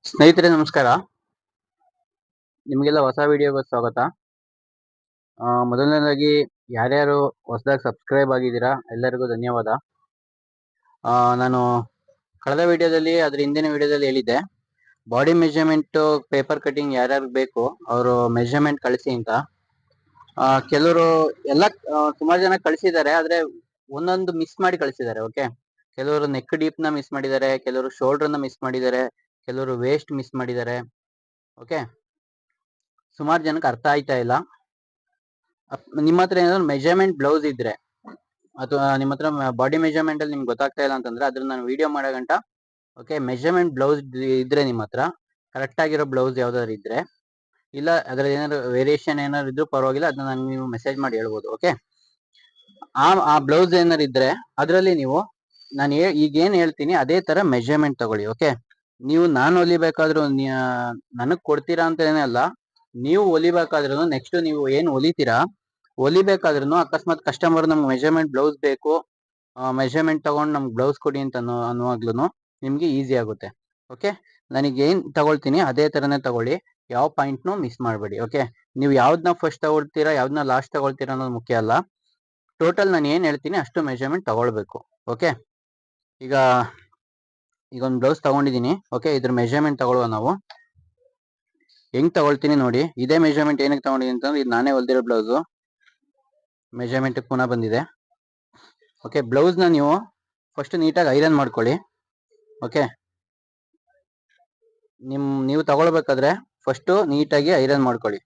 ಸ್ನೇಹಿತರೆ ನಮಸ್ಕಾರ. ನಿಮಗೆಲ್ಲ ಹೊಸ ವಿಡಿಯೋಗೆ ಸ್ವಾಗತ. ಮೊದಲನೇದಾಗಿ ಯಾರ್ಯಾರು ಹೊಸದಾಗಿ ಸಬ್ಸ್ಕ್ರೈಬ್ ಆಗಿದ್ದೀರಾ ಎಲ್ಲರಿಗೂ ಧನ್ಯವಾದ. ನಾನು ಕಳೆದ ವಿಡಿಯೋದಲ್ಲಿ ಅದ್ರ ಹಿಂದಿನ ವಿಡಿಯೋದಲ್ಲಿ ಹೇಳಿದ್ದೆ, ಬಾಡಿ ಮೆಜರ್ಮೆಂಟ್ ಪೇಪರ್ ಕಟಿಂಗ್ ಯಾರ್ಯಾರು ಬೇಕು ಅವರು ಮೆಜರ್ಮೆಂಟ್ ಕಳಿಸಿ ಅಂತ. ಕೆಲವರು ಎಲ್ಲ ಸುಮಾರು ಜನ ಕಳಿಸಿದ್ದಾರೆ, ಆದ್ರೆ ಒಂದೊಂದು ಮಿಸ್ ಮಾಡಿ ಕಳಿಸಿದ್ದಾರೆ. ಓಕೆ, ಕೆಲವರು ನೆಕ್ ಡೀಪ್ ನ ಮಿಸ್ ಮಾಡಿದ್ದಾರೆ, ಕೆಲವರು ಶೋಲ್ಡರ್ ನ ಮಿಸ್ ಮಾಡಿದ್ದಾರೆ, ಕೆಲವರು ವೇಸ್ಟ್ ಮಿಸ್ ಮಾಡಿದ್ದಾರೆ. ಓಕೆ, ಸುಮಾರು ಜನಕ್ಕೆ ಅರ್ಥ ಆಯ್ತಾ ಇಲ್ಲ. ನಿಮ್ಮ ಹತ್ರ ಏನಾದ್ರು ಮೆಜರ್ಮೆಂಟ್ ಬ್ಲೌಸ್ ಇದ್ರೆ ಅಥವಾ ನಿಮ್ಮ ಹತ್ರ ಬಾಡಿ ಮೆಜರ್ಮೆಂಟ್ ಅಲ್ಲಿ ನಿಮ್ಗೆ ಗೊತ್ತಾಗ್ತಾ ಇಲ್ಲ ಅಂತಂದ್ರೆ ಅದ್ರ ನಾನು ವಿಡಿಯೋ ಮಾಡೋ ಗಂಟ ಓಕೆ, ಮೆಜರ್ಮೆಂಟ್ ಬ್ಲೌಸ್ ಇದ್ರೆ ನಿಮ್ಮ ಹತ್ರ ಕರೆಕ್ಟ್ ಆಗಿರೋ ಬ್ಲೌಸ್ ಯಾವ್ದಾದ್ರು ಇದ್ರೆ, ಇಲ್ಲ ಅದ್ರಲ್ಲಿ ಏನಾದ್ರು ವೇರಿಯೇಷನ್ ಏನಾದ್ರು ಇದ್ರೂ ಪರವಾಗಿಲ್ಲ, ಅದನ್ನ ನಾನು ನೀವು ಮೆಸೇಜ್ ಮಾಡಿ ಹೇಳ್ಬೋದು. ಓಕೆ, ಆ ಬ್ಲೌಸ್ ಏನಾರು ಇದ್ರೆ ಅದರಲ್ಲಿ ನೀವು ನಾನು ಈಗ ಏನ್ ಹೇಳ್ತೀನಿ ಅದೇ ತರ ಮೆಜರ್ಮೆಂಟ್ ತಗೊಳ್ಳಿ. ಓಕೆ, ನೀವು ನಾನು ಹೊಲಿಬೇಕಾದ್ರೂ ನನಗ್ ಕೊಡ್ತೀರಾ ಅಂತ ಏನಲ್ಲ, ನೀವು ಹೊಲಿಬೇಕಾದ್ರೂ ನೆಕ್ಸ್ಟ್ ನೀವು ಏನ್ ಹೊಲಿಬೇಕಾದ್ರೂ ಅಕಸ್ಮಾತ್ ಕಸ್ಟಮರ್ ನಮ್ಗೆ ಮೆಜರ್ಮೆಂಟ್ ಬ್ಲೌಸ್ ಬೇಕು, ಮೆಜರ್ಮೆಂಟ್ ತಗೊಂಡು ನಮ್ಗೆ ಬ್ಲೌಸ್ ಕೊಡಿ ಅಂತ ಅನ್ನುವಾಗ್ಲೂ ನಿಮ್ಗೆ ಈಸಿ ಆಗುತ್ತೆ. ಓಕೆ, ನನಗೆ ಏನ್ ತಗೊಳ್ತೀನಿ ಅದೇ ತರನೇ ತಗೊಳ್ಳಿ, ಯಾವ ಪಾಯಿಂಟ್ನು ಮಿಸ್ ಮಾಡಬೇಡಿ. ಓಕೆ, ನೀವು ಯಾವ್ದನ್ನ ಫಸ್ಟ್ ತಗೊಳ್ತೀರಾ ಯಾವ್ದನ್ನ ಲಾಸ್ಟ್ ತಗೊಳ್ತೀರಾ ಅನ್ನೋದು ಮುಖ್ಯ ಅಲ್ಲ, ಟೋಟಲ್ ನಾನು ಏನ್ ಹೇಳ್ತೀನಿ ಅಷ್ಟು ಮೆಜರ್ಮೆಂಟ್ ತಗೊಳ್ಬೇಕು. ಓಕೆ, ಈಗ ಒಂದು ಬ್ಲೌಸ್ ತಗೊಂಡಿದ್ದೀನಿ. ಓಕೆ, ಇದ್ರ ಮೆಜರ್ಮೆಂಟ್ ತಗೊಳ್ಳುವ. ನಾವು ಹೆಂಗ್ ತಗೊಳ್ತೀನಿ ನೋಡಿ, ಇದೇ ಮೆಜರ್ಮೆಂಟ್ ಏನಕ್ಕೆ ತಗೊಂಡಿದ್ದೀನಿ ಅಂತಂದ್ರೆ ಇದು ನಾನೇ ಹೊಲ್ದಿರೋ ಬ್ಲೌಸ್ ಮೆಜರ್ಮೆಂಟ್ ಪುನಃ ಬಂದಿದೆ. ಓಕೆ, ಬ್ಲೌಸ್ ನ ನೀವು ಫಸ್ಟ್ ನೀಟಾಗಿ ಐರನ್ ಮಾಡ್ಕೊಳ್ಳಿ. ಓಕೆ, ನೀವು ತಗೊಳ್ಬೇಕಾದ್ರೆ ಫಸ್ಟ್ ನೀಟಾಗಿ ಐರನ್ ಮಾಡ್ಕೊಳ್ಳಿ,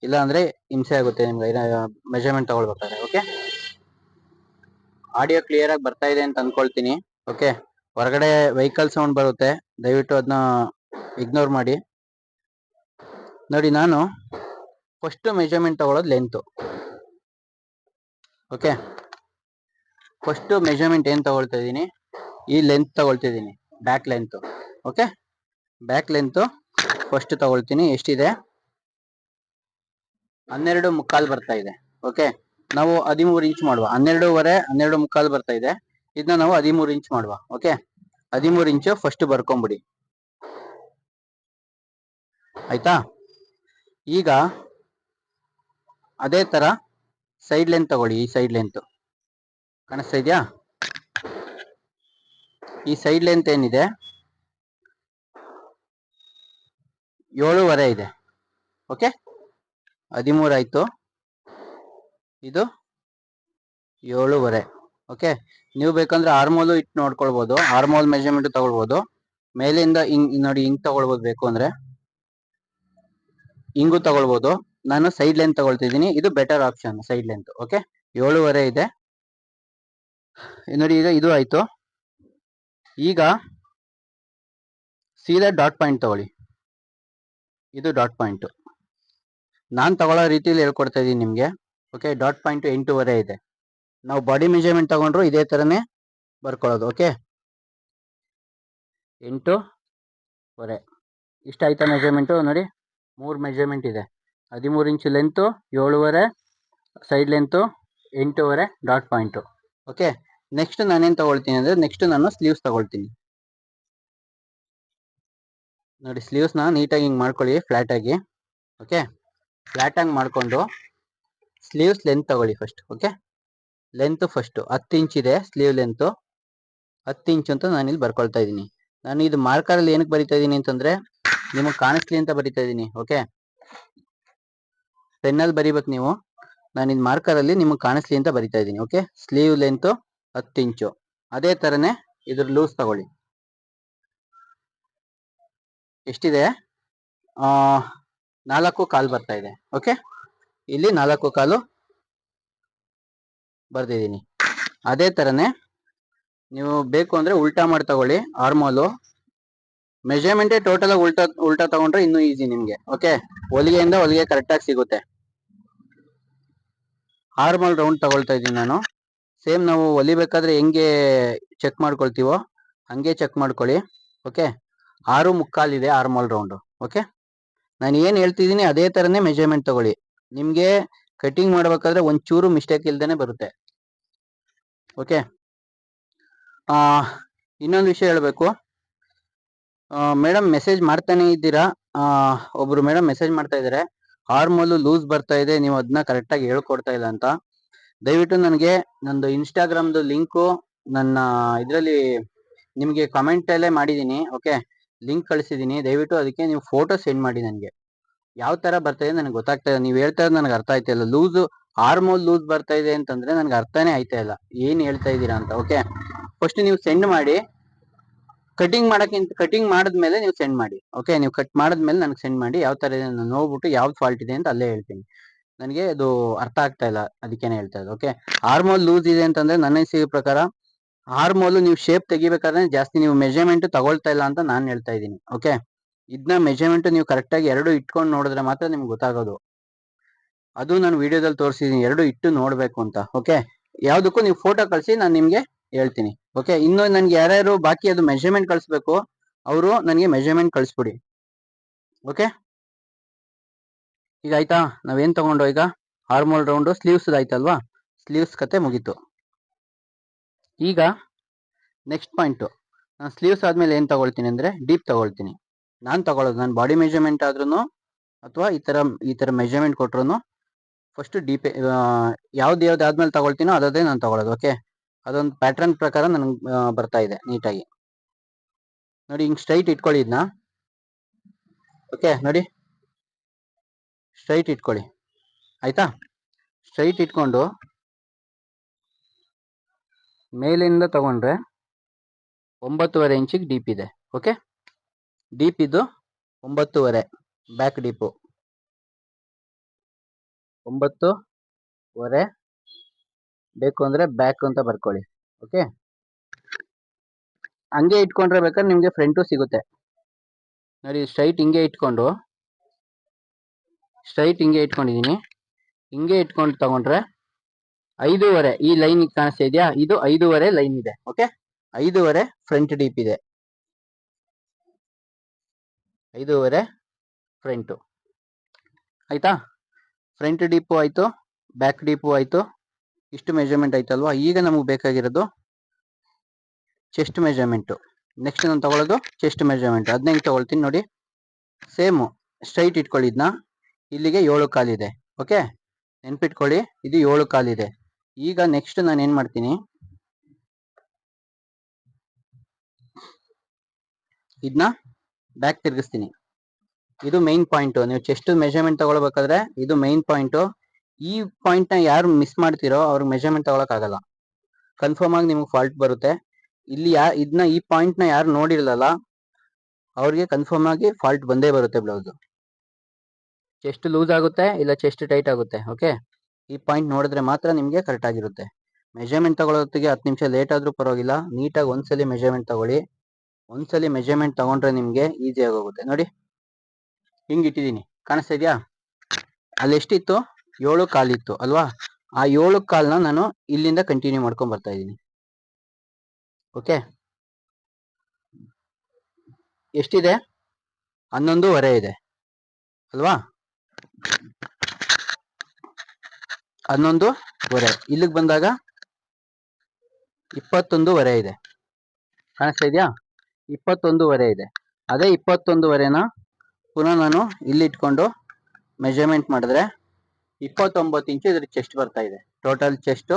ಇಲ್ಲ ಅಂದ್ರೆ ಹಿಂಸೆ ಆಗುತ್ತೆ ನಿಮ್ಗೆ ಮೆಜರ್ಮೆಂಟ್ ತಗೊಳ್ಬೇಕಾದ್ರೆ. ಓಕೆ, ಆಡಿಯೋ ಕ್ಲಿಯರ್ ಆಗಿ ಬರ್ತಾ ಇದೆ ಅಂತ ಅನ್ಕೊಳ್ತೀನಿ. ಓಕೆ, ಹೊರಗಡೆ ವೆಹಿಕಲ್ ಸೌಂಡ್ ಬರುತ್ತೆ, ದಯವಿಟ್ಟು ಅದನ್ನ ಇಗ್ನೋರ್ ಮಾಡಿ. ನೋಡಿ, ನಾನು ಫಸ್ಟ್ ಮೆಜರ್ಮೆಂಟ್ ತಗೊಳ್ಳೋದು ಲೆಂತ್. ಓಕೆ, ಫಸ್ಟ್ ಮೆಜರ್ಮೆಂಟ್ ಏನ್ ತಗೊಳ್ತಾ ಇದ್ದೀನಿ, ಈ ಲೆಂತ್ ತಗೊಳ್ತಾ ಇದ್ದೀನಿ, back length. Okay, back length first ತಗೊಳ್ತೀನಿ. ಎಷ್ಟಿದೆ? 12.75 ಬರ್ತಾ ಇದೆ. ಓಕೆ, ನಾವು 13 ಇಂಚ್ ಮಾಡುವ. 12.5 12.75 ಬರ್ತಾ ಇದೆ, ಇದನ್ನ ನಾವು 13 ಇಂಚ್ ಮಾಡುವ. ಓಕೆ, 13 ಇಂಚು ಫಸ್ಟ್ ಬರ್ಕೊಂಬಿಡಿ, ಆಯ್ತಾ? ಈಗ ಅದೇ ತರ ಸೈಡ್ ಲೆಂತ್ ತಗೊಳ್ಳಿ. ಈ ಸೈಡ್ ಲೆಂತ್ ಕಾಣಿಸ್ತಾ ಇದೆಯಾ? ಈ ಸೈಡ್ ಲೆಂತ್ ಏನಿದೆ 7.5 ಇದೆ. ಓಕೆ, 13 ಆಯ್ತು, ಇದು 7.5. ಓಕೆ, ನೀವು ಬೇಕಂದ್ರೆ ಆರ್ಮೋಲು ಇಟ್ಟು ನೋಡ್ಕೊಳ್ಬಹುದು, ಆರ್ಮೋಲ್ ಮೆಜರ್ಮೆಂಟ್ ತಗೊಳ್ಬಹುದು. ಮೇಲಿಂದ ಹಿಂಗ್ ನೋಡಿ, ಹಿಂಗ್ ತಗೊಳ್ಬಹುದು. ಬೇಕು ಅಂದ್ರೆ ಹಿಂಗೂ ತಗೊಳ್ಬಹುದು. ನಾನು ಸೈಡ್ ಲೆಂತ್ ತಗೊಳ್ತಿದ್ದೀನಿ, ಇದು better option side length. Okay, 7.5 ಇದೆ ನೋಡಿ. ಈಗ ಇದು ಆಯ್ತು. ಈಗ ಸೀದಾ ಡಾಟ್ ಪಾಯಿಂಟ್ ತಗೊಳ್ಳಿ. ಇದು ಡಾಟ್ ಪಾಯಿಂಟ್ ನಾನ್ ತಗೊಳ್ಳೋ ರೀತಿಯಲ್ಲಿ ಹೇಳ್ಕೊಡ್ತಾ ಇದೀನಿ ನಿಮ್ಗೆ. ಓಕೆ, ಡಾಟ್ ಪಾಯಿಂಟ್ 8.5 ಇದೆ. ನಾವು ಬಾಡಿ ಮೆಜರ್ಮೆಂಟ್ ತಗೊಂಡ್ರು ಇದೇ ತರನೇ ಬರ್ಕೊಳ್ಳೋದು. ಓಕೆ, 8.5 ಇಷ್ಟ ಆಯ್ತಾ ಮೆಜರ್ಮೆಂಟು? ನೋಡಿ, 3 ಮೆಜರ್ಮೆಂಟ್ ಇದೆ. 13 inch length, 7.5 side length, 8.5 dot point. Okay, next ನಾನೇನು ತಗೊಳ್ತೀನಿ ಅಂದರೆ, ನೆಕ್ಸ್ಟ್ ನಾನು ಸ್ಲೀವ್ಸ್ ತಗೊಳ್ತೀನಿ. ನೋಡಿ, ಸ್ಲೀವ್ಸ್ನ ನೀಟಾಗಿ ಹಿಂಗೆ ಮಾಡ್ಕೊಳ್ಳಿ, ಫ್ಲ್ಯಾಟಾಗಿ. ಓಕೆ, ಫ್ಲ್ಯಾಟಾಗಿ ಮಾಡಿಕೊಂಡು ಸ್ಲೀವ್ಸ್ ಲೆಂತ್ ತಗೊಳ್ಳಿ first. Okay, length first 10 inch ಇದೆ ಸ್ಲೀವ್ ಲೆಂತು, 10 ಇಂಚ್ ಅಂತ ನಾನು ಇಲ್ಲಿ ಬರ್ಕೊಳ್ತಾ ಇದ್ದೀನಿ. ನಾನು ಇದು ಮಾರ್ಕರಲ್ಲಿ ಏನಕ್ಕೆ ಬರಿತಾ ಇದ್ದೀನಿ ಅಂತಂದರೆ ನಿಮಗೆ ಕಾಣಿಸ್ಲಿ ಅಂತ ಬರಿತಾ ಇದ್ದೀನಿ. ಓಕೆ, ಪೆನ್ನಲ್ಲಿ ಬರಿಬೇಕು ನೀವು, ನಾನು ಇದು ಮಾರ್ಕರಲ್ಲಿ ನಿಮಗೆ ಕಾಣಿಸ್ಲಿ ಅಂತ ಬರಿತಾ ಇದ್ದೀನಿ. ಓಕೆ, ಸ್ಲೀವ್ ಲೆಂತು 10 ಇಂಚು. ಅದೇ ಥರನೇ ಇದ್ರ ಲೂಸ್ ತಗೊಳ್ಳಿ. ಎಷ್ಟಿದೆ? 4.25 ಬರ್ತಾ ಇದೆ. ಓಕೆ, ಇಲ್ಲಿ 4.25 ಬರ್ದಿದ್ದೀನಿ. ಅದೇ ಥರನೇ ನೀವು ಬೇಕು ಅಂದರೆ ಉಲ್ಟಾ ಮಾಡಿ ತಗೊಳ್ಳಿ. ಆರ್ಮೋಲು ಮೆಜರ್ಮೆಂಟೇ ಟೋಟಲ್ ಆಗಿ ಉಲ್ಟಾ ತಗೊಂಡ್ರೆ ಇನ್ನೂ ಈಸಿ ನಿಮಗೆ. ಓಕೆ, ಹೊಲಿಗೆಯಿಂದ ಹೊಲಿಗೆ ಕರೆಕ್ಟಾಗಿ ಸಿಗುತ್ತೆ. ಆರ್ಮೋಲ್ ರೌಂಡ್ ತಗೊಳ್ತಾ ಇದ್ದೀನಿ ನಾನು. ಸೇಮ್ ನಾವು ಹೊಲಿಬೇಕಾದ್ರೆ ಹೆಂಗೆ ಚೆಕ್ ಮಾಡ್ಕೊಳ್ತೀವೋ ಹಂಗೆ ಚೆಕ್ ಮಾಡ್ಕೊಳ್ಳಿ. ಓಕೆ, 6.25 ಇದೆ ಆರ್ಮೋಲ್ ರೌಂಡು. ಓಕೆ, ನಾನು ಏನು ಹೇಳ್ತಿದ್ದೀನಿ ಅದೇ ಥರನೇ ಮೆಜರ್ಮೆಂಟ್ ತಗೊಳ್ಳಿ. ನಿಮಗೆ ಕಟಿಂಗ್ ಮಾಡಬೇಕಾದ್ರೆ ಒಂಚೂರು ಮಿಸ್ಟೇಕ್ ಇಲ್ದೇ ಬರುತ್ತೆ. ಓಕೆ, ಇನ್ನೊಂದು ವಿಷಯ ಹೇಳಬೇಕು. ಮೇಡಮ್ ಮೆಸೇಜ್ ಮಾಡ್ತಾನೆ ಇದ್ದೀರಾ. ಒಬ್ರು ಮೇಡಮ್ ಮೆಸೇಜ್ ಮಾಡ್ತಾ ಇದ್ದಾರೆ, ಹಾರ್ಮೋಲು ಲೂಸ್ ಬರ್ತಾ ಇದೆ, ನೀವು ಅದನ್ನ ಕರೆಕ್ಟ್ ಆಗಿ ಹೇಳ್ಕೊಡ್ತಾ ಇಲ್ಲ ಅಂತ. ದಯವಿಟ್ಟು ನನಗೆ ನಂದು ಇನ್ಸ್ಟಾಗ್ರಾಮ್ದು ಲಿಂಕು ನನ್ನ ಇದರಲ್ಲಿ ನಿಮಗೆ ಕಮೆಂಟ್ ಅಲ್ಲೇ ಮಾಡಿದ್ದೀನಿ. ಓಕೆ, ಲಿಂಕ್ ಕಳಿಸಿದ್ದೀನಿ. ದಯವಿಟ್ಟು ಅದಕ್ಕೆ ನೀವು ಫೋಟೋ ಸೆಂಡ್ ಮಾಡಿ ನನಗೆ. ಯಾವ ತರ ಬರ್ತಾ ಇದೆ ನನಗೆ ಗೊತ್ತಾಗ್ತಾ ಇದೆ. ನೀವು ಹೇಳ್ತಾ ಇರೋದು ನನಗೆ ಅರ್ಥ ಆಯ್ತಾ ಇಲ್ಲ. ಹಾರ್ಮೋನ್ ಲೂಸ್ ಬರ್ತಾ ಇದೆ ಅಂತಂದ್ರೆ ನನಗೆ ಅರ್ಥನೇ ಆಯ್ತಾ ಇಲ್ಲ ಏನ್ ಹೇಳ್ತಾ ಇದ್ದೀರಾ ಅಂತ. ಓಕೆ, ಫಸ್ಟ್ ನೀವು ಸೆಂಡ್ ಮಾಡಿ. ಕಟಿಂಗ್ ಮಾಡಿದ್ಮೇಲೆ ನೀವು ಸೆಂಡ್ ಮಾಡಿ. ಓಕೆ, ನೀವು ಕಟ್ ಮಾಡಿದ್ಮೇಲೆ ನನಗೆ ಸೆಂಡ್ ಮಾಡಿ. ಯಾವ ತರ ಇದೆ ನಾನು ನೋಡ್ಬಿಟ್ಟು ಯಾವ್ದು ಫಾಲ್ಟ್ ಇದೆ ಅಂತ ಅಲ್ಲೇ ಹೇಳ್ತೀನಿ. ನನಗೆ ಅದು ಅರ್ಥ ಆಗ್ತಾ ಇಲ್ಲ, ಅದಕ್ಕೇನೆ ಹೇಳ್ತಾ ಇರೋದು. ಓಕೆ, ಹಾರ್ಮೋನ್ ಲೂಸ್ ಇದೆ ಅಂತಂದ್ರೆ ನನ್ನ ಅನಿಸಿಕೆ ಪ್ರಕಾರ ಹಾರ್ಮೋಲ್ ನೀವು ಶೇಪ್ ತೆಗಿಬೇಕಾದ್ರೆ ಜಾಸ್ತಿ ನೀವು ಮೆಜರ್ಮೆಂಟ್ ತಗೊಳ್ತಾ ಇಲ್ಲ ಅಂತ ನಾನು ಹೇಳ್ತಾ ಇದ್ದೀನಿ. ಓಕೆ, ಇದನ್ನ ಮೆಜರ್ಮೆಂಟ್ ನೀವು ಕರೆಕ್ಟ್ ಆಗಿ ಎರಡು ಇಟ್ಕೊಂಡು ನೋಡಿದ್ರೆ ಮಾತ್ರ ನಿಮ್ಗೆ ಗೊತ್ತಾಗೋದು. ಅದು ನಾನು ವಿಡಿಯೋದಲ್ಲಿ ತೋರಿಸಿದೀನಿ, ಎರಡು ಇಟ್ಟು ನೋಡ್ಬೇಕು ಅಂತ. ಓಕೆ, ಯಾವ್ದಕ್ಕೂ ನೀವು ಫೋಟೋ ಕಳಿಸಿ, ನಾನು ನಿಮ್ಗೆ ಹೇಳ್ತೀನಿ. ಓಕೆ, ಇನ್ನು ನನ್ಗೆ ಯಾರ್ಯಾರು ಬಾಕಿ ಅದು ಮೆಜರ್ಮೆಂಟ್ ಕಳಿಸ್ಬೇಕು ಅವರು ನನಗೆ ಮೆಜರ್ಮೆಂಟ್ ಕಳಿಸ್ಬಿಡಿ. ಓಕೆ, ಈಗ ಆಯ್ತಾ? ನಾವೇನ್ ತಗೊಂಡು ಈಗ ಹಾರ್ಮೋಲ್ ರೌಂಡು ಸ್ಲೀವ್ಸ್ ಆಯ್ತಲ್ವಾ? ಸ್ಲೀವ್ಸ್ ಕತೆ ಮುಗೀತು. ಈಗ ನೆಕ್ಸ್ಟ್ ಪಾಯಿಂಟ್, ನಾನು ಸ್ಲೀವ್ಸ್ ಆದ್ಮೇಲೆ ಏನ್ ತಗೊಳ್ತೀನಿ ಅಂದ್ರೆ ಡೀಪ್ ತಗೊಳ್ತೀನಿ. ನಾನು ತಗೊಳ್ಳೋದು ನನ್ನ ಬಾಡಿ ಮೆಜರ್ಮೆಂಟ್ ಆದ್ರೂ ಅಥವಾ ಈ ತರ ಮೆಜರ್ಮೆಂಟ್ ಕೊಟ್ರು ಫಸ್ಟ್ ಡೀಪ್ ಯಾವ್ದು ಆದ್ಮೇಲೆ ತಗೊಳ್ತೀನೋ ಅದೇ ನಾನು ತಗೊಳ್ಳೋದು. ಓಕೆ, ಅದೊಂದು ಪ್ಯಾಟರ್ನ್ ಪ್ರಕಾರ ನನಗೆ ಬರ್ತಾ ಇದೆ ನೀಟಾಗಿ. ನೋಡಿ, ಹಿಂಗ್ ಸ್ಟ್ರೈಟ್ ಇಟ್ಕೊಳ್ಳಿದ್ನ. ಓಕೆ, ನೋಡಿ ಸ್ಟ್ರೈಟ್ ಇಟ್ಕೊಳ್ಳಿ. ಆಯ್ತಾ? ಸ್ಟ್ರೈಟ್ ಇಟ್ಕೊಂಡು ಮೇಲಿಂದ ತಗೊಂಡ್ರೆ 9.5 ಇಂಚಿಗೆ ಡೀಪ್ ಇದೆ. ಓಕೆ, ಡೀಪ್ ಇದು 9.5 ಬ್ಯಾಕ್ ಡೀಪು 9.5 ಬೇಕು ಅಂದ್ರೆ ಬ್ಯಾಕ್ ಅಂತ ಬರ್ಕೊಳ್ಳಿ. ಓಕೆ, ಹಂಗೆ ಇಟ್ಕೊಂಡ್ರೆ ಬೇಕಾದ್ರೆ ನಿಮ್ಗೆ ಫ್ರಂಟು ಸಿಗುತ್ತೆ. ನೋಡಿ, ಸ್ಟ್ರೈಟ್ ಹಿಂಗೆ ಇಟ್ಕೊಂಡಿದೀನಿ. ಹಿಂಗೆ ಇಟ್ಕೊಂಡು ತಗೊಂಡ್ರೆ 5.5 ಈ ಲೈನ್ ಕಾಣಿಸ್ತಾ ಇದೆಯಾ? ಇದು 5.5 ಲೈನ್ ಇದೆ. ಓಕೆ, 5.5 ಫ್ರಂಟ್ ಡೀಪ್ ಇದೆ. 5.5 ಫ್ರಂಟು ಆಯ್ತಾ? ಫ್ರಂಟ್ ಡೀಪು ಆಯ್ತು, ಬ್ಯಾಕ್ ಡೀಪು ಆಯ್ತು. ಇಷ್ಟು ಮೆಜರ್ಮೆಂಟ್ ಆಯ್ತಲ್ವಾ? ಈಗ ನಮಗೆ ಬೇಕಾಗಿರೋದು ಚೆಸ್ಟ್ ಮೆಜರ್ಮೆಂಟು. ನೆಕ್ಸ್ಟ್ ನಾನು ತಗೊಳ್ಳೋದು ಚೆಸ್ಟ್ ಮೆಜರ್ಮೆಂಟ್. ಅದನ್ನ ಹೆಂಗೆ ತಗೊಳ್ತೀನಿ ನೋಡಿ, ಸೇಮು ಸ್ಟ್ರೈಟ್ ಇಟ್ಕೊಳ್ಳಿದ್ನ. ಇಲ್ಲಿಗೆ 7 ಕಾಲಿದೆ. ಓಕೆ, ನೆನ್ಪಿಟ್ಕೊಳ್ಳಿ, ಇದು 7 ಕಾಲಿದೆ. ಈಗ ನೆಕ್ಸ್ಟ್ ನಾನು ಏನ್ ಮಾಡ್ತೀನಿ, ಇದನ್ನ ಬ್ಯಾಕ್ ತಿರ್ಗಿಸ್ತೀನಿ. ಇದು ಮೈನ್ ಪಾಯಿಂಟ್. ನೀವು ಚೆಸ್ಟ್ ಮೆಜರ್ಮೆಂಟ್ ತಗೊಳ್ಬೇಕಾದ್ರೆ ಇದು ಮೈನ್ ಪಾಯಿಂಟ್. ಈ ಪಾಯಿಂಟ್ ನ ಯಾರು ಮಿಸ್ ಮಾಡ್ತಿರೋ ಅವ್ರಿಗೆ ಮೆಜರ್ಮೆಂಟ್ ತಗೊಳಕ್ ಆಗಲ್ಲ. ಕನ್ಫರ್ಮ್ ಆಗಿ ನಿಮ್ಗೆ ಫಾಲ್ಟ್ ಬರುತ್ತೆ. ಇಲ್ಲಿ ಈ ಪಾಯಿಂಟ್ ನ ಯಾರು ನೋಡಿರಲ್ಲ ಅವ್ರಿಗೆ ಕನ್ಫರ್ಮ್ ಆಗಿ ಫಾಲ್ಟ್ ಬಂದೇ ಬರುತ್ತೆ. ಬ್ಲೌಸ್ ಚೆಸ್ಟ್ ಲೂಸ್ ಆಗುತ್ತೆ, ಇಲ್ಲ ಚೆಸ್ಟ್ ಟೈಟ್ ಆಗುತ್ತೆ. ಓಕೆ, ಈ ಪಾಯಿಂಟ್ ನೋಡಿದ್ರೆ ಮಾತ್ರ ನಿಮ್ಗೆ ಕರೆಕ್ಟ್ ಆಗಿರುತ್ತೆ. ಮೆಜರ್ಮೆಂಟ್ ತಗೊಳ್ಳೋತ್ತಿಗೆ 10 ನಿಮಿಷ ಲೇಟ್ ಆದ್ರೂ ಪರವಾಗಿಲ್ಲ, ನೀಟಾಗಿ ಒಂದ್ಸಲಿ ಮೆಜರ್ಮೆಂಟ್ ತಗೊಳ್ಳಿ. ಒಂದ್ಸಲಿ ಮೆಜರ್ಮೆಂಟ್ ತಗೊಂಡ್ರೆ ನಿಮ್ಗೆ ಈಸಿ ಆಗೋಗುತ್ತೆ. ನೋಡಿ, ಹಿಂಗ್ ಇಟ್ಟಿದೀನಿ, ಕಾಣಿಸ್ತಾ ಇದೆಯಾ? ಅಲ್ಲಿ ಎಷ್ಟಿತ್ತು? 7 ಕಾಲಿತ್ತು ಅಲ್ವಾ? ಆ 7 ಕಾಲ್ನ ನಾನು ಇಲ್ಲಿಂದ ಕಂಟಿನ್ಯೂ ಮಾಡ್ಕೊಂಡ್ ಬರ್ತಾ ಇದ್ದೀನಿ. ಓಕೆ, ಎಷ್ಟಿದೆ? 11.5 ಇದೆ ಅಲ್ವಾ? 11.5 ಇಲ್ಲಿಗೆ ಬಂದಾಗ 21.5 ಇದೆ. ಕಾಣಿಸ್ತಾ ಇದೆಯಾ? 21.5 ಇದೆ. ಅದೇ 21.5ನ ಪುನಃ ನಾನು ಇಲ್ಲಿ ಇಟ್ಕೊಂಡು ಮೆಜರ್ಮೆಂಟ್ ಮಾಡಿದ್ರೆ 29 ಇಂಚು ಇದ್ರ ಚೆಸ್ಟ್ ಬರ್ತಾ ಇದೆ. ಟೋಟಲ್ ಚೆಸ್ಟ್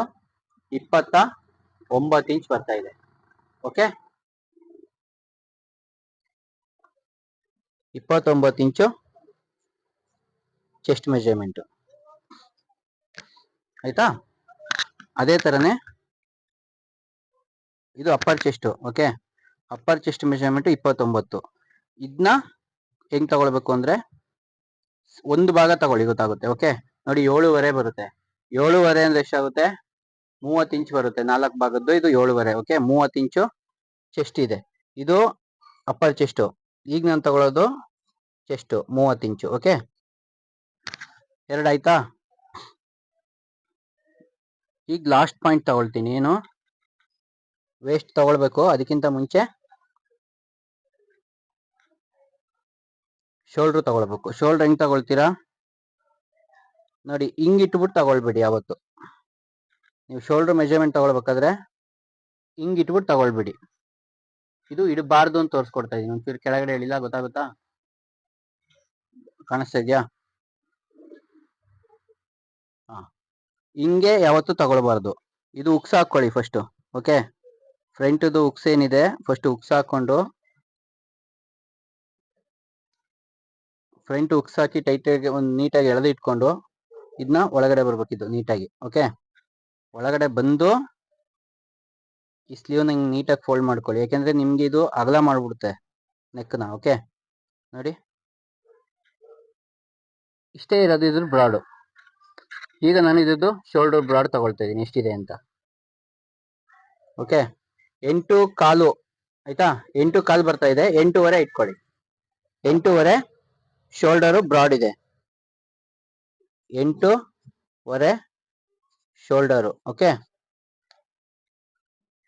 29 ಇಂಚ್ ಬರ್ತಾ ಇದೆ. ಓಕೆ, 29 ಇಂಚು ಚೆಸ್ಟ್ ಮೆಜರ್ಮೆಂಟ್ ಆಯ್ತಾ? ಅದೇ ತರನೇ ಇದು upper chest. Okay, upper chest measurement 29. ಇದನ್ನ ಹೆಂಗ್ ತಗೊಳ್ಬೇಕು ಅಂದ್ರೆ ಒಂದು ಭಾಗ ತಗೊಳ್ಳಿ, ಗೊತ್ತಾಗುತ್ತೆ. ಓಕೆ, ನೋಡಿ 7.5 ಬರುತ್ತೆ. 7.5 ಅಂದ್ರೆ ಎಷ್ಟಾಗುತ್ತೆ? 30 ಇಂಚ್ ಬರುತ್ತೆ. 4 ಭಾಗದ್ದು ಇದು 7.5. ಓಕೆ, 30 ಇಂಚು ಚೆಸ್ಟ್ ಇದೆ. ಇದು ಅಪ್ಪರ್ ಚೆಸ್ಟ್. ಈಗ ನಾನು ತಗೊಳ್ಳೋದು ಚೆಸ್ಟ್ 30 ಇಂಚು. ಓಕೆ, 2 ಆಯ್ತಾ? ಈಗ ಲಾಸ್ಟ್ ಪಾಯಿಂಟ್ ತಗೊಳ್ತೀನಿ. ಏನು? ವೇಸ್ಟ್ ತಗೊಳ್ಬೇಕು. ಅದಕ್ಕಿಂತ ಮುಂಚೆ ಶೋಲ್ಡರ್ ತಗೊಳ್ಬೇಕು. ಶೋಲ್ಡರ್ ಹೆಂಗ್ ತಗೊಳ್ತೀರಾ ನೋಡಿ, ಹಿಂಗ್ ಇಟ್ಬಿಟ್ಟು ತಗೊಳ್ಬೇಡಿ ಯಾವತ್ತು. ನೀವು ಶೋಲ್ಡರ್ ಮೆಜರ್ಮೆಂಟ್ ತಗೊಳ್ಬೇಕಾದ್ರೆ ಹಿಂಗ್ ಇಟ್ಬಿಟ್ಟು ತಗೊಳ್ಬೇಡಿ. ಇದು ಇಡಬಾರ್ದು ಅಂತ ತೋರಿಸ್ಕೊಡ್ತಾ ಇದೀನಿ. ಒಂಚೂರು ಕೆಳಗಡೆ ಹೇಳಿಲ್ಲ, ಗೊತ್ತಾಗುತ್ತಾ? ಕಾಣಿಸ್ತಾ ಇದೆಯಾ? ಹಾ, ಹಿಂಗೆ ಯಾವತ್ತೂ ತಗೊಳ್ಬಾರ್ದು. ಇದು ಉಕ್ಸ್ ಹಾಕೊಳ್ಳಿ ಫಸ್ಟ್. ಓಕೆ, ಫ್ರಂಟ್ದು ಉಕ್ಸ್ ಏನಿದೆ ಫಸ್ಟ್ ಉಕ್ಸ್ ಹಾಕೊಂಡು, ಫ್ರಂಟ್ ಉಕ್ಸ್ ಹಾಕಿ ಟೈಟಾಗಿ ಒಂದು ನೀಟಾಗಿ ಎಳೆದು ಇಟ್ಕೊಂಡು ಇದನ್ನ ಒಳಗಡೆ ಬರ್ಬೇಕಿದ್ದು ನೀಟಾಗಿ. ಓಕೆ, ಒಳಗಡೆ ಬಂದು ಈ ಸ್ಲೀವ್ನ ಹಿಂಗೆ ನೀಟಾಗಿ ಫೋಲ್ಡ್ ಮಾಡ್ಕೊಳ್ಳಿ, ಯಾಕೆಂದ್ರೆ ನಿಮ್ಗೆ ಇದು ಅಗಲ ಮಾಡ್ಬಿಡುತ್ತೆ ನೆಕ್ನ. ಓಕೆ, ನೋಡಿ ಇಷ್ಟೇ ಇರೋದು ಇದ್ರ ಬ್ರಾಡು. ಈಗ ನಾನು ಇದ್ದು ಶೋಲ್ಡರ್ ಬ್ರಾಡ್ ತಗೊಳ್ತಾ ಇದ್ದೀನಿ ಎಷ್ಟಿದೆ ಅಂತ. ಓಕೆ, 8.25 ಆಯ್ತಾ? 8.25 ಬರ್ತಾ ಇದೆ, 8.25 ಇಟ್ಕೊಳ್ಳಿ. 8.25 ಶೋಲ್ಡರು ಬ್ರಾಡ್ ಇದೆ, 8.25 ಶೋಲ್ಡರು. ಓಕೆ,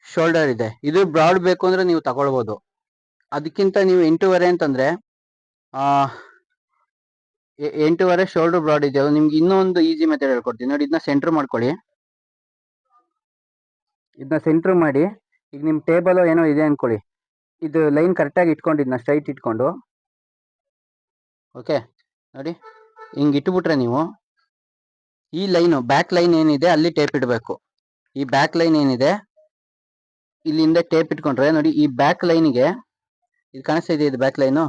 ಶೋಲ್ಡರ್ ಇದೆ. ಇದು ಬ್ರಾಡ್ ಬೇಕು ಅಂದ್ರೆ ನೀವು ತಗೊಳ್ಬೋದು. ಅದಕ್ಕಿಂತ ನೀವು 8.25 ಅಂತಂದ್ರೆ 8.25 ಶೋಲ್ಡರ್ ಬ್ರಾಡ್ ಇದೆ. ನಿಮ್ಗೆ ಇನ್ನೊಂದು ಈಸಿ ಮೆಥಡ್ ಹೇಳ್ಕೊಡ್ತೀನಿ ನೋಡಿ. ಇದನ್ನ ಸೆಂಟರ್ ಮಾಡ್ಕೊಳ್ಳಿ. ಇದನ್ನ ಸೆಂಟರ್ ಮಾಡಿ, ಈಗ ನಿಮ್ ಟೇಬಲ್ ಏನೋ ಇದೆ ಅನ್ಕೊಳ್ಳಿ, ಇದು ಲೈನ್ ಕರೆಕ್ಟಾಗಿ ಇಟ್ಕೊಂಡು ಇದನ್ನ ಸ್ಟ್ರೈಟ್ ಇಟ್ಕೊಂಡು, ಓಕೆ ನೋಡಿ ಹಿಂಗೆ ಇಟ್ಬಿಟ್ರೆ ನೀವು ಈ ಲೈನು ಬ್ಯಾಕ್ ಲೈನ್ ಏನಿದೆ ಅಲ್ಲಿ ಟೇಪ್ ಇಡಬೇಕು. ಈ ಬ್ಯಾಕ್ ಲೈನ್ ಏನಿದೆ ಇಲ್ಲಿಂದ ಟೇಪ್ ಇಟ್ಕೊಂಡ್ರೆ ನೋಡಿ, ಈ ಬ್ಯಾಕ್ ಲೈನ್ಗೆ ಇದು ಕಾಣಿಸ್ತಾ ಇದೆ, ಇದು ಬ್ಯಾಕ್ ಲೈನು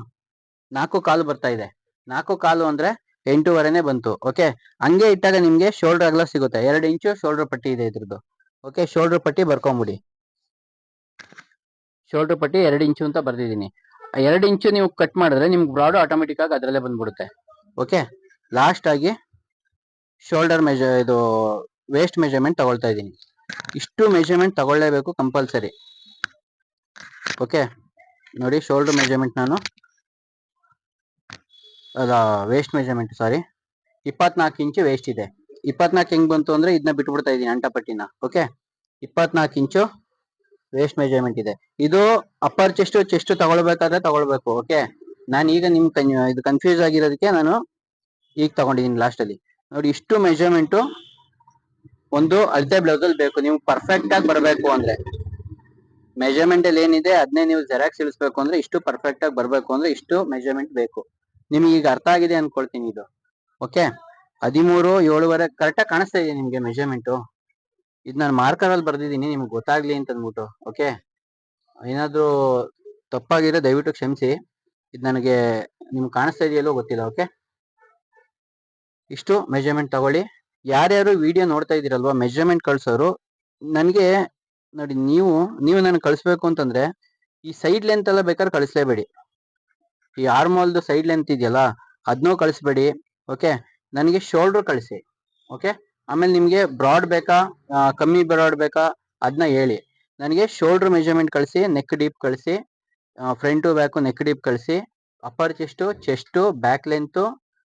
4.25 ಬರ್ತಾ ಇದೆ. 4.25 ಅಂದ್ರೆ 8.25ನೇ ಬಂತು. ಓಕೆ, ಹಂಗೆ ಇಟ್ಟಾಗ ನಿಮ್ಗೆ ಶೋಲ್ಡರ್ ಅಗಲ ಸಿಗುತ್ತೆ. 2 ಇಂಚು ಶೋಲ್ಡರ್ ಪಟ್ಟಿ ಇದೆ ಇದ್ರದ್ದು. ಓಕೆ, ಶೋಲ್ಡರ್ ಪಟ್ಟಿ ಬರ್ಕೊಂಬಿಡಿ. ಶೋಲ್ಡರ್ ಪಟ್ಟಿ 2 ಇಂಚು ಅಂತ ಬರ್ದಿದ್ದೀನಿ. 2 ಇಂಚು ನೀವು ಕಟ್ ಮಾಡಿದ್ರೆ ನಿಮ್ಗೆ ಬ್ರಾಡು ಆಟೋಮೆಟಿಕ್ ಆಗಿ ಅದರಲ್ಲೇ ಬಂದ್ಬಿಡುತ್ತೆ. ಓಕೆ, ಲಾಸ್ಟ್ ಆಗಿ ಶೋಲ್ಡರ್ ಇದು ವೇಸ್ಟ್ ಮೆಜರ್ಮೆಂಟ್ ತಗೊಳ್ತಾ ಇದ್ದೀನಿ. ಇಷ್ಟು ಮೆಜರ್ಮೆಂಟ್ ತಗೊಳ್ಳೇಬೇಕು ಕಂಪಲ್ಸರಿ. ಓಕೆ, ನೋಡಿ ಶೋಲ್ಡರ್ ಮೆಜರ್ಮೆಂಟ್ ನಾನು ವೇಸ್ಟ್ ಮೆಜರ್ಮೆಂಟ್, ಸಾರಿ, 24 ಇಂಚು ವೇಸ್ಟ್ ಇದೆ. 24 ಹೆಂಗ್ ಬಂತು ಅಂದ್ರೆ ಇದನ್ನ ಬಿಟ್ಬಿಡ್ತಾ ಇದ್ದೀನಿ ಅಂಟಪಟ್ಟಿನ. ಓಕೆ, 24 ಇಂಚು ವೇಸ್ಟ್ ಮೆಜರ್ಮೆಂಟ್ ಇದೆ. ಇದು ಅಪ್ಪರ್ ಚೆಸ್ಟ್ ತಗೊಳ್ಬೇಕಾದ್ರೆ ತಗೊಳ್ಬೇಕು. ಓಕೆ, ನಾನು ಈಗ ನಿಮ್ ಇದು ಕನ್ಫ್ಯೂಸ್ ಆಗಿರೋದಕ್ಕೆ ನಾನು ಈಗ ತಗೊಂಡಿದ್ದೀನಿ ಲಾಸ್ಟ್ ಅಲ್ಲಿ. ನೋಡಿ ಇಷ್ಟು ಮೆಜರ್ಮೆಂಟು ಒಂದು ಅಳತೆ ಬ್ಲೌಸ್ ಅಲ್ಲಿ ಬೇಕು. ನೀವು ಪರ್ಫೆಕ್ಟ್ ಆಗಿ ಬರಬೇಕು ಅಂದ್ರೆ, ಮೆಜರ್ಮೆಂಟ್ ಅಲ್ಲಿ ಏನಿದೆ ಅದನ್ನೇ ನೀವು ಜೆರಾಕ್ಸ್ ಇಳಿಸ್ಬೇಕು ಅಂದ್ರೆ, ಇಷ್ಟು ಪರ್ಫೆಕ್ಟ್ ಆಗಿ ಬರಬೇಕು ಅಂದ್ರೆ ಇಷ್ಟು ಮೆಜರ್ಮೆಂಟ್ ಬೇಕು. ನಿಮ್ಗೆ ಈಗ ಅರ್ಥ ಆಗಿದೆ ಅನ್ಕೊಳ್ತೀನಿ ಇದು. ಓಕೆ, 13, 7.25 ಕರೆಕ್ಟಾಗಿ ಕಾಣಿಸ್ತಾ ಇದೆ ನಿಮ್ಗೆ ಮೆಜರ್ಮೆಂಟು. ಇದು ನಾನು ಮಾರ್ಕರ್ ಅಲ್ಲಿ ಬರ್ದಿದ್ದೀನಿ ನಿಮ್ಗೆ ಗೊತ್ತಾಗ್ಲಿ ಅಂತ ಅಂದ್ಬಿಟ್ಟು. ಓಕೆ, ಏನಾದ್ರೂ ತಪ್ಪಾಗಿರೋ ದಯವಿಟ್ಟು ಕ್ಷಮಿಸಿ. ಇದು ನನಗೆ ನಿಮ್ಗೆ ಕಾಣಿಸ್ತಾ ಇದೆಯಲ್ಲೋ ಗೊತ್ತಿಲ್ಲ. ಓಕೆ, ಇಷ್ಟು ಮೆಜರ್ಮೆಂಟ್ ತಗೊಳ್ಳಿ. ಯಾರ್ಯಾರು ವಿಡಿಯೋ ನೋಡ್ತಾ ಇದ್ದೀರಲ್ವಾ ಮೆಜರ್ಮೆಂಟ್ ಕಳ್ಸೋರು, ನನಗೆ ನೋಡಿ, ನೀವು ನನಗೆ ಕಳಿಸ್ಬೇಕು ಅಂತಂದ್ರೆ ಈ ಸೈಡ್ ಲೆಂತ್ ಎಲ್ಲ ಬೇಕಾದ್ರೆ ಕಳಿಸ್ಲೇಬೇಡಿ. ಈ ಆರ್ಮೋಲ್ದು ಸೈಡ್ ಲೆಂತ್ ಇದೆಯಲ್ಲ ಅದನ್ನೂ ಕಳಿಸ್ಬೇಡಿ. ಓಕೆ, ನನಗೆ ಶೋಲ್ಡರ್ ಕಳಿಸಿ. ಓಕೆ, ಆಮೇಲೆ ನಿಮ್ಗೆ ಬ್ರಾಡ್ ಬೇಕಾ ಕಮ್ಮಿ ಬ್ರಾಡ್ ಬೇಕಾ ಅದನ್ನ ಹೇಳಿ. ನನಗೆ ಶೋಲ್ಡರ್ ಮೆಜರ್ಮೆಂಟ್ ಕಳಿಸಿ, ನೆಕ್ ಡೀಪ್ ಕಳಿಸಿ, ಫ್ರಂಟು ಬ್ಯಾಕು ನೆಕ್ ಡೀಪ್ ಕಳಿಸಿ, upper chest back length,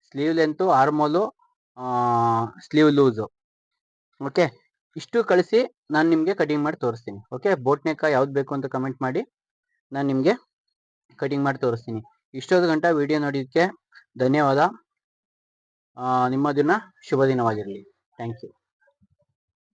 sleeve length, armhole, sleeve loose. Okay, ಇಷ್ಟು ಕಳಿಸಿ ನಾನು ನಿಮಗೆ ಕಟಿಂಗ್ ಮಾಡಿ ತೋರಿಸ್ತೀನಿ. ಓಕೆ, ಬೋಟ್ ನೆಕ್ ಯಾವ್ದು ಬೇಕು ಅಂತ ಕಮೆಂಟ್ ಮಾಡಿ, ನಾನು ನಿಮಗೆ ಕಟಿಂಗ್ ಮಾಡಿ ತೋರಿಸ್ತೀನಿ. ಇಷ್ಟೊಂದು ಗಂಟೆ ವಿಡಿಯೋ ನೋಡಿದ್ದಕ್ಕೆ ಧನ್ಯವಾದ. ನಿಮ್ಮ ದಿನ ಶುಭ ದಿನವಾಗಿರಲಿ. Thank you.